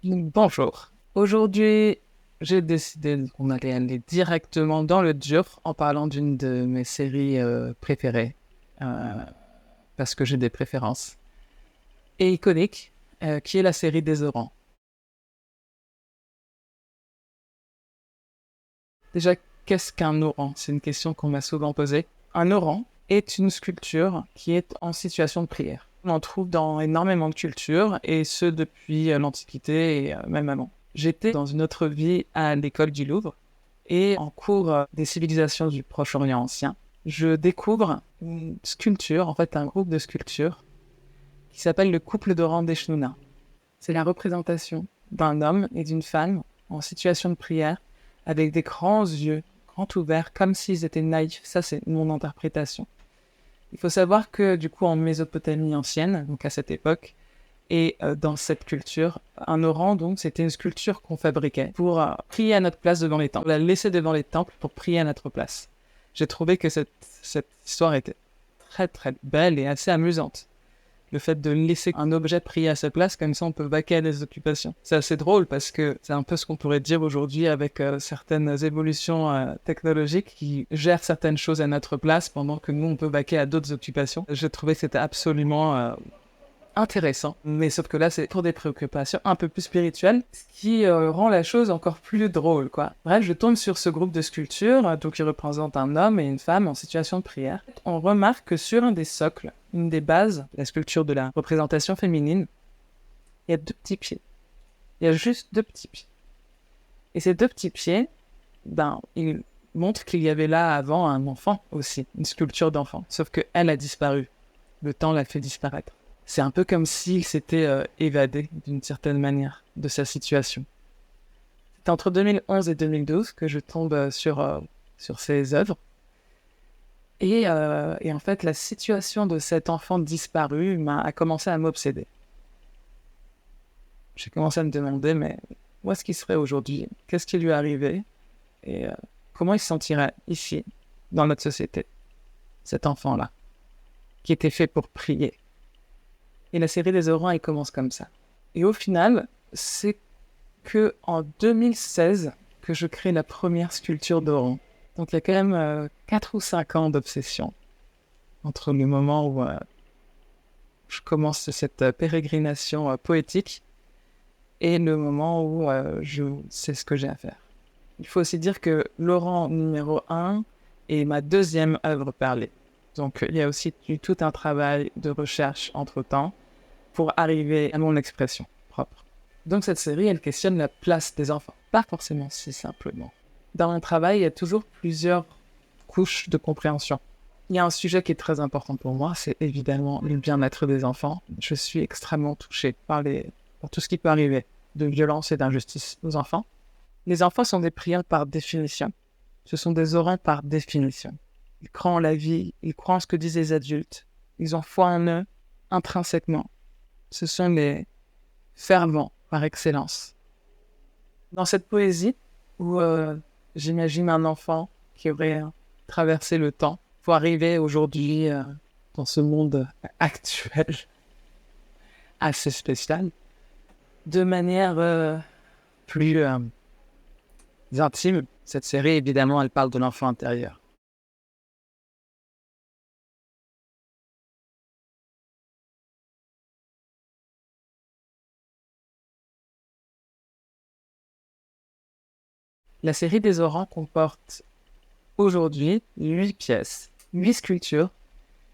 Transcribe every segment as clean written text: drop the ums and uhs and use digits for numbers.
Bonjour. Aujourd'hui, j'ai décidé qu'on allait aller directement dans le dur en parlant d'une de mes séries préférées, euh, parce que j'ai des préférences, et iconique, qui est la série des Orans. Déjà, qu'est-ce qu'un Oran? C'est une question qu'on m'a souvent posée. Un Oran est une sculpture qui est en situation de prière. On en trouve dans énormément de cultures, et ce depuis l'Antiquité et même avant. J'étais dans une autre vie à l'école du Louvre, et en cours des civilisations du Proche-Orient ancien, je découvre une sculpture, en fait un groupe de sculptures, qui s'appelle le couple d'Oran d'Eshnouna. C'est la représentation d'un homme et d'une femme en situation de prière, avec des grands yeux, grands ouverts, comme s'ils étaient naïfs. Ça, c'est mon interprétation. Il faut savoir que, du coup, en Mésopotamie ancienne, donc à cette époque, et dans cette culture, un Oran, donc, c'était une sculpture qu'on fabriquait pour prier à notre place devant les temples. On la laissait devant les temples pour prier à notre place. J'ai trouvé que cette histoire était très très belle et assez amusante. Le fait de laisser un objet prier à sa place, comme ça on peut vaquer à des occupations. C'est assez drôle parce que c'est un peu ce qu'on pourrait dire aujourd'hui avec certaines évolutions technologiques qui gèrent certaines choses à notre place pendant que nous on peut vaquer à d'autres occupations. J'ai trouvé que c'était absolument intéressant, mais sauf que là c'est pour des préoccupations un peu plus spirituelles, ce qui rend la chose encore plus drôle, quoi. Bref, je tombe sur ce groupe de sculptures, donc qui représente un homme et une femme en situation de prière. On remarque que sur un des socles, une des bases, la sculpture de la représentation féminine, il y a deux petits pieds. Il y a juste deux petits pieds. Et ces deux petits pieds, ils montrent qu'il y avait là avant un enfant aussi, une sculpture d'enfant, sauf qu'elle a disparu. Le temps l'a fait disparaître. C'est un peu comme s'il s'était évadé d'une certaine manière de sa situation. C'est entre 2011 et 2012 que je tombe sur ces œuvres. Et en fait, la situation de cet enfant disparu a commencé à m'obséder. J'ai commencé à me demander, mais où est-ce qu'il serait aujourd'hui? Qu'est-ce qui lui est arrivé? Et comment il se sentirait ici, dans notre société, cet enfant-là, qui était fait pour prier? Et la série des Orans, elle commence comme ça. Et au final, c'est que en 2016 que je crée la première sculpture d'Oran. Donc il y a quand même 4 ou 5 ans d'obsession entre le moment où je commence cette pérégrination poétique et le moment où je sais ce que j'ai à faire. Il faut aussi dire que l'Oran numéro 1 est ma deuxième œuvre parlée. Donc il y a aussi eu tout un travail de recherche entre-temps pour arriver à mon expression propre. Donc cette série, elle questionne la place des enfants. Pas forcément si simplement. Dans mon travail, il y a toujours plusieurs couches de compréhension. Il y a un sujet qui est très important pour moi, c'est évidemment le bien-être des enfants. Je suis extrêmement touché par tout ce qui peut arriver de violence et d'injustice aux enfants. Les enfants sont des prières par définition. Ce sont des orants par définition. Ils croient en la vie, ils croient en ce que disent les adultes. Ils ont foi en eux intrinsèquement. Ce sont les fervents par excellence. Dans cette poésie, où j'imagine un enfant qui aurait traversé le temps pour arriver aujourd'hui dans ce monde actuel assez spécial, de manière plus intime, cette série, évidemment, elle parle de l'enfant intérieur. La série des Orans comporte aujourd'hui 8 pièces, 8 sculptures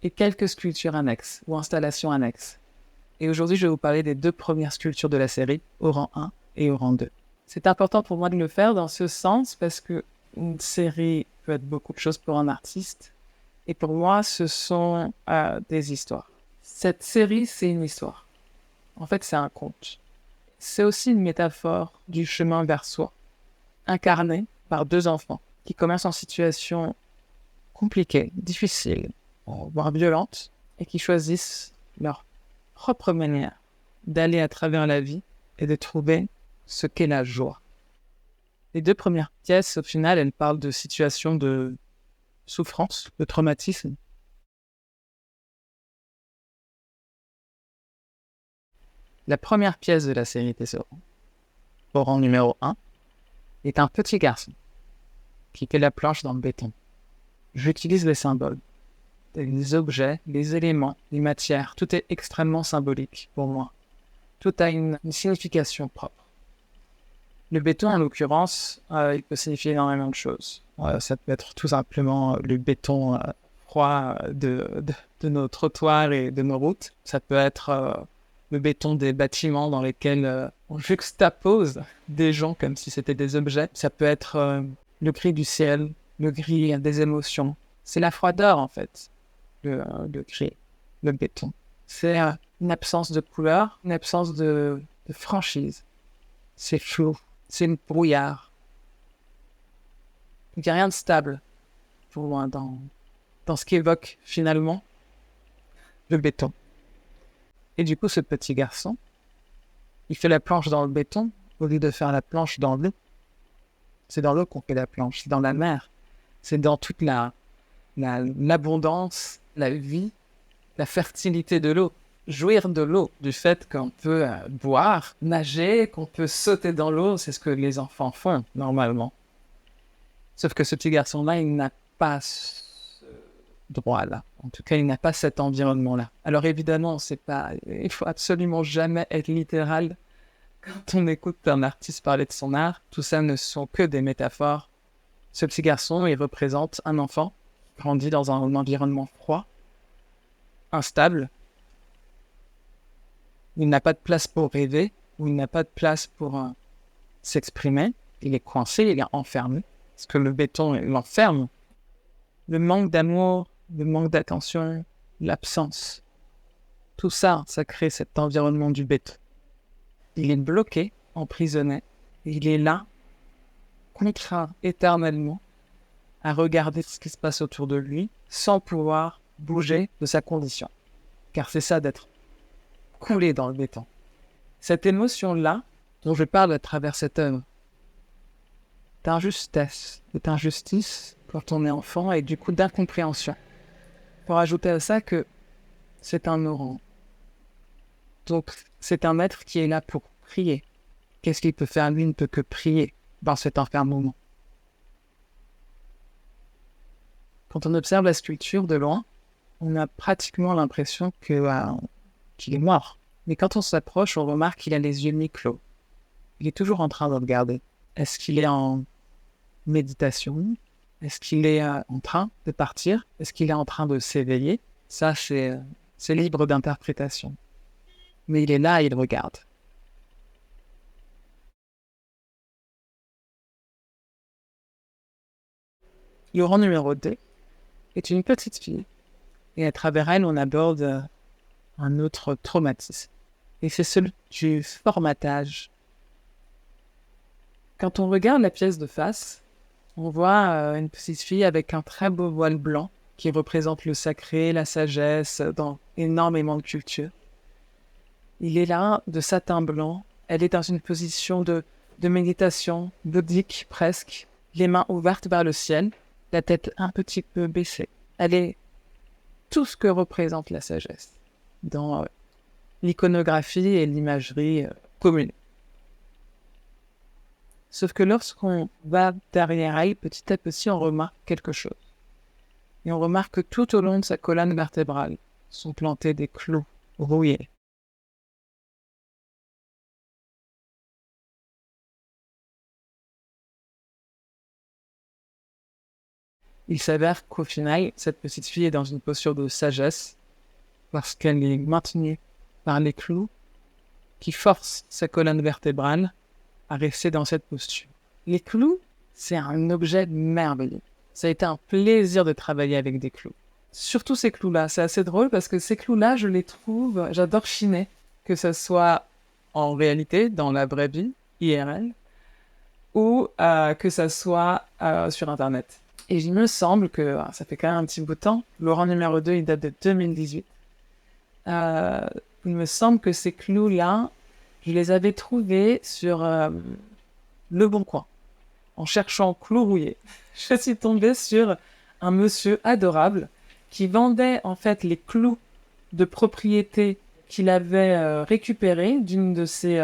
et quelques sculptures annexes ou installations annexes. Et aujourd'hui, je vais vous parler des deux premières sculptures de la série, au rang 1 et au rang 2. C'est important pour moi de le faire dans ce sens parce que une série peut être beaucoup de choses pour un artiste. Et pour moi, ce sont des histoires. Cette série, c'est une histoire. En fait, c'est un conte. C'est aussi une métaphore du chemin vers soi, incarné par deux enfants qui commencent en situation compliquée, difficile, voire violente, et qui choisissent leur propre manière d'aller à travers la vie et de trouver ce qu'est la joie. Les deux premières pièces, au final, elles parlent de situations de souffrance, de traumatisme. La première pièce de la série Tesoro, au rang numéro 1, est un petit garçon qui fait la planche dans le béton. J'utilise les symboles, les objets, les éléments, les matières. Tout est extrêmement symbolique pour moi. Tout a une signification propre. Le béton, en l'occurrence, il peut signifier énormément de choses. Ça peut être tout simplement le béton froid de nos trottoirs et de nos routes. Ça peut être le béton des bâtiments dans lesquels on juxtapose des gens comme si c'était des objets. Ça peut être le gris du ciel, le gris des émotions. C'est la froideur, en fait, le gris, le béton. C'est une absence de couleur, une absence de franchise. C'est flou. C'est une brouillard. Il n'y a rien de stable pour moi dans ce qu'évoque finalement le béton. Et du coup, ce petit garçon, il fait la planche dans le béton au lieu de faire la planche dans l'eau. C'est dans l'eau qu'on fait la planche, c'est dans la mer. C'est dans toute l'abondance, la vie, la fertilité de l'eau. Jouir de l'eau, du fait qu'on peut boire, nager, qu'on peut sauter dans l'eau, c'est ce que les enfants font normalement. Sauf que ce petit garçon-là, il n'a pas ce droit-là. En tout cas, il n'a pas cet environnement-là. Alors évidemment, il faut absolument jamais être littéral quand on écoute un artiste parler de son art. Tout ça ne sont que des métaphores. Ce petit garçon, il représente un enfant qui grandit dans un environnement froid, instable, où il n'a pas de place pour rêver, où il n'a pas de place pour s'exprimer. Il est coincé, il est enfermé, parce que le béton l'enferme. Le manque d'amour, le manque d'attention, l'absence, tout ça, ça crée cet environnement du béton. Il est bloqué, emprisonné, il est là, contraint éternellement à regarder ce qui se passe autour de lui, sans pouvoir bouger de sa condition. Car c'est ça d'être coulé dans le béton. Cette émotion-là, dont je parle à travers cette œuvre, d'injustice quand on est enfant et du coup d'incompréhension. Pour ajouter à ça que c'est un orant. Donc c'est un être qui est là pour prier. Qu'est-ce qu'il peut faire? Lui ne peut que prier dans cet enfermement. Quand on observe la sculpture de loin, on a pratiquement l'impression qu'il est mort. Mais quand on s'approche, on remarque qu'il a les yeux mi-clos. Il est toujours en train de regarder. Est-ce qu'il est en méditation? Est-ce qu'il est en train de partir? Est-ce qu'il est en train de s'éveiller? Ça, c'est libre d'interprétation. Mais il est là et il regarde. Laurent numéro 2 est une petite fille. Et à travers elle, on aborde un autre traumatisme. Et c'est celui du formatage. Quand on regarde la pièce de face, on voit une petite fille avec un très beau voile blanc qui représente le sacré, la sagesse, dans énormément de cultures. Il est là, de satin blanc. Elle est dans une position de méditation, bouddhique presque, les mains ouvertes vers le ciel, la tête un petit peu baissée. Elle est tout ce que représente la sagesse dans l'iconographie et l'imagerie commune. Sauf que lorsqu'on va derrière elle, petit à petit, on remarque quelque chose. Et on remarque que tout au long de sa colonne vertébrale sont plantés des clous rouillés. Il s'avère qu'au final, cette petite fille est dans une posture de sagesse parce qu'elle est maintenue par les clous qui forcent sa colonne vertébrale à rester dans cette posture. Les clous, c'est un objet merveilleux. Ça a été un plaisir de travailler avec des clous. Surtout ces clous-là, c'est assez drôle parce que ces clous-là, je les trouve, j'adore chiner, que ce soit en réalité, dans la vraie vie, IRL, ou que ça soit sur Internet. Et il me semble que, ça fait quand même un petit bout de temps, Laurent numéro 2, il date de 2018. Il me semble que ces clous-là, je les avais trouvés sur Le Bon Coin. En cherchant clous rouillés, je suis tombée sur un monsieur adorable qui vendait en fait les clous de propriété qu'il avait récupérés d'une de ses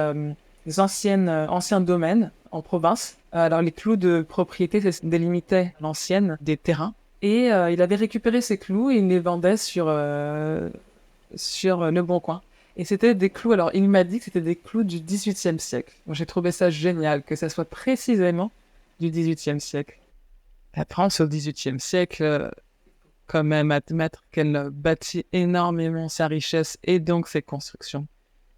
anciens domaines en province. Alors les clous de propriété délimitaient l'ancienne des terrains. Et il avait récupéré ces clous et il les vendait sur Le Bon Coin. Et c'était des clous, alors il m'a dit que c'était des clous du XVIIIe siècle. Moi, j'ai trouvé ça génial, que ça soit précisément du XVIIIe siècle. La France au XVIIIe siècle, quand même admettre qu'elle bâtit énormément sa richesse et donc ses constructions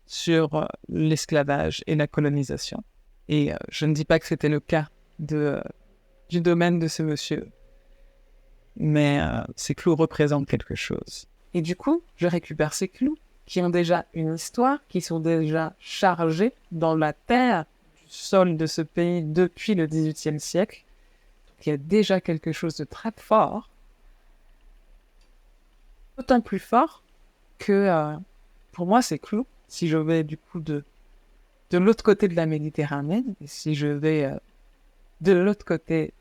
sur l'esclavage et la colonisation. Et je ne dis pas que c'était le cas du domaine de ce monsieur, mais ces clous représentent quelque chose. Et du coup, je récupère ces clous qui ont déjà une histoire, qui sont déjà chargés dans la terre du sol de ce pays depuis le XVIIIe siècle. Donc, il y a déjà quelque chose de très fort, d'autant plus fort que pour moi, ces clous, si je vais du coup de l'autre côté de la Méditerranée, et si je vais de l'autre côté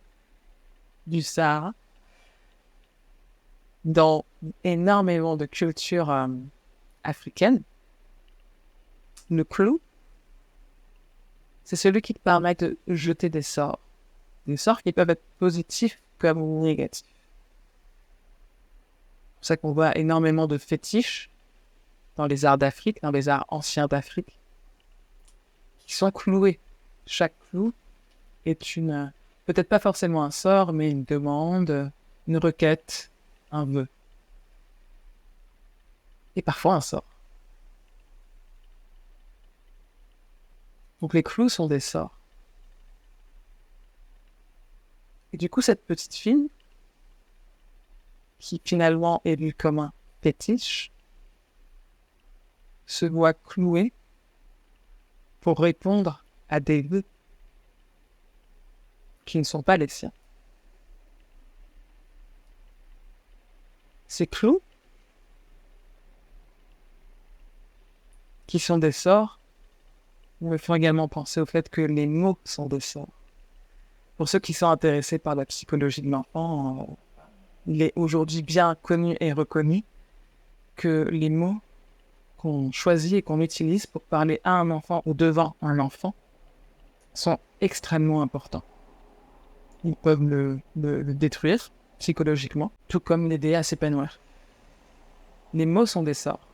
du Sahara, dans énormément de cultures africaines, le clou, c'est celui qui te permet de jeter des sorts qui peuvent être positifs comme négatifs. C'est pour ça qu'on voit énormément de fétiches dans les arts d'Afrique, dans les arts anciens d'Afrique, qui sont cloués. Chaque clou est peut-être pas forcément un sort, mais une demande, une requête, un vœu. Et parfois un sort. Donc les clous sont des sorts. Et du coup, cette petite fille, qui finalement est vue comme un fétiche, se voit clouée pour répondre à des vœux qui ne sont pas les siens. Ces clous, qui sont des sorts, me font également penser au fait que les mots sont des sorts. Pour ceux qui sont intéressés par la psychologie de l'enfant, il est aujourd'hui bien connu et reconnu que les mots qu'on choisit et qu'on utilise pour parler à un enfant ou devant un enfant sont extrêmement importants. Ils peuvent le détruire psychologiquement, tout comme l'aider à s'épanouir. Les mots sont des sorts.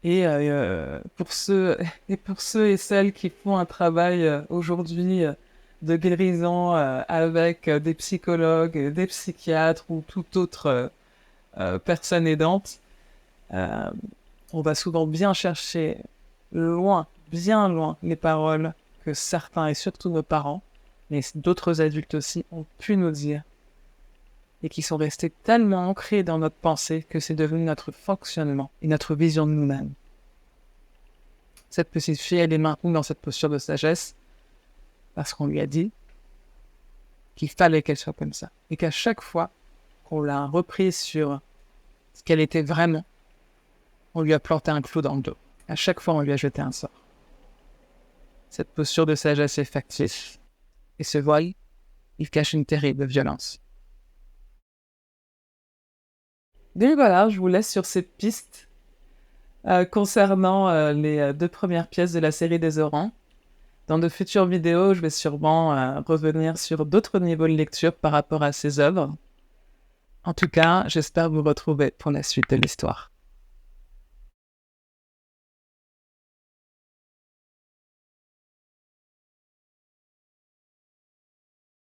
Et pour ceux et celles qui font un travail aujourd'hui de guérison avec des psychologues, des psychiatres ou toute autre personne aidante, on va souvent bien chercher loin, bien loin, les paroles que certains et surtout nos parents, mais d'autres adultes aussi, ont pu nous dire et qui sont restés tellement ancrés dans notre pensée que c'est devenu notre fonctionnement et notre vision de nous-mêmes. Cette petite fille, elle est maintenue dans cette posture de sagesse parce qu'on lui a dit qu'il fallait qu'elle soit comme ça. Et qu'à chaque fois qu'on l'a reprise sur ce qu'elle était vraiment, on lui a planté un clou dans le dos. À chaque fois, on lui a jeté un sort. Cette posture de sagesse est factice. Et ce voile, il cache une terrible violence. Donc voilà, je vous laisse sur cette piste concernant les 2 premières pièces de la série des Orans. Dans de futures vidéos, je vais sûrement revenir sur d'autres niveaux de lecture par rapport à ces œuvres. En tout cas, j'espère vous retrouver pour la suite de l'histoire.